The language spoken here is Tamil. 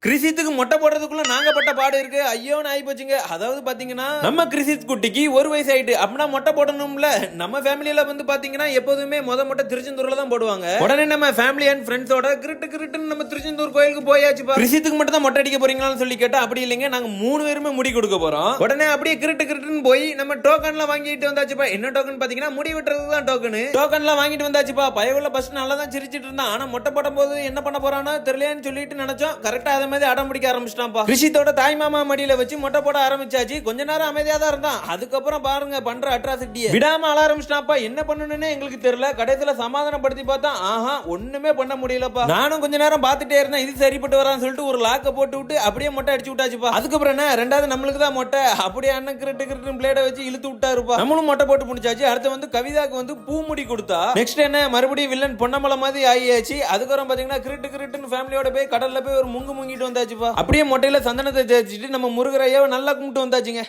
கிறிசித்துக்கு மொட்டை போடுறதுக்குள்ள நாங்க பட்ட பாடு இருக்கு. ஐயோன்னு ஆகி போச்சுங்க. அதாவது பாத்தீங்கன்னா நம்ம கிறிசித் குட்டிக்கு 1 வயசு ஆயிட்டு. அப்படின்னா மொட்டை போடணும்ல. நம்ம ஃபேமிலியில வந்து பாத்தீங்கன்னா எப்போதுமே மொட்டை திருச்செந்தூர்ல தான் போடுவாங்க. உடனே நம்ம ஃபேமிலி அண்ட் ஃப்ரெண்ட்ஸோட கிரிட்டுன்னு நம்ம திருச்செந்தூர் கோயிலுக்கு போயாச்சுப்பா. கிறிசித்துக்கு மட்டும் தான் மொட்டை அடிக்க போறீங்களான்னு சொல்லி கேட்டா அப்படி இல்லைங்க, நாங்க 3 பேருமே முடி கொடுக்க போறோம். உடனே அப்படியே கிரிட்டுன்னு போய் நம்ம டோக்கன்லாம் வாங்கிட்டு வந்தாச்சுப்பா. என்ன டோக்கன் பாத்தீங்கன்னா முடி வெட்டுறதுக்கு தான் டோக்கன். டோக்கன்லாம் வாங்கிட்டு வந்தாச்சுப்பா. பயவுள்ள ஃபர்ஸ்ட் நல்லா தான் சிரிச்சிட்டு இருந்தான். ஆனா மொட்டை போடும் போது என்ன பண்ண போறானோ தெரியலையான்னு சொல்லிட்டு நினைச்சோம். கரெக்டா மாதிரி அடம் பிடிக்க ஆரம்பிச்சிட்டான்ப்பா. ரிஷித்தோட தாய் மாமா மடியில வச்சு மொட்டை போட ஆரம்பிச்சாச்சு. கொஞ்ச நேரம் அமைதியா தான் இருந்தான். அதுக்கப்புறம் பாருங்க பண்ற அட்ராசிட்டியை விடாம அழ ஆரம்பிச்சிட்டான்ப்பா. என்ன பண்ணணும்னு எங்களுக்கு தெரியல. கடைசியில சமாதானப்படுத்தி பார்த்தா ஆஹா ஒண்ணுமே பண்ண முடியலப்பா. நானும் கொஞ்ச நேரம் பார்த்துட்டே இருந்தேன். இது சரிப்பட்டு வரான்னு சொல்லிட்டு ஒரு லாக்க போட்டு விட்டு அப்படியே மொட்டை அடிச்சு விட்டாச்சுப்பா. அதுக்கப்புறம் என்ன ரெண்டாவது நம்மளுக்கு தான் மொட்டை. அப்படியே அண்ணன் கிரிட்டு பிளேட வச்சு இழுத்து விட்டாருப்பா. நம்மளும் மொட்டை போட்டு முடிச்சாச்சு. அடுத்து வந்து கவிதாக்கு வந்து பூ முடி கொடுத்தா. நெக்ஸ்ட் என்ன மறுபடியும் வில்லன் பொன்னமலை மாதிரி ஆகியாச்சு. அதுக்கப்புறம் பாத்தீங்கன்னா கிரிட்டுன்னு ஃபேமிலியோட போய் கடல்ல போய் ஒரு முங்கிட்டு வந்தாச்சு. அப்படியே மொட்டையில சந்தனத்தை தேய்ச்சிட்டு நம்ம முருகரையாவை நல்லா கும்பிட்டு வந்தாச்சுங்க.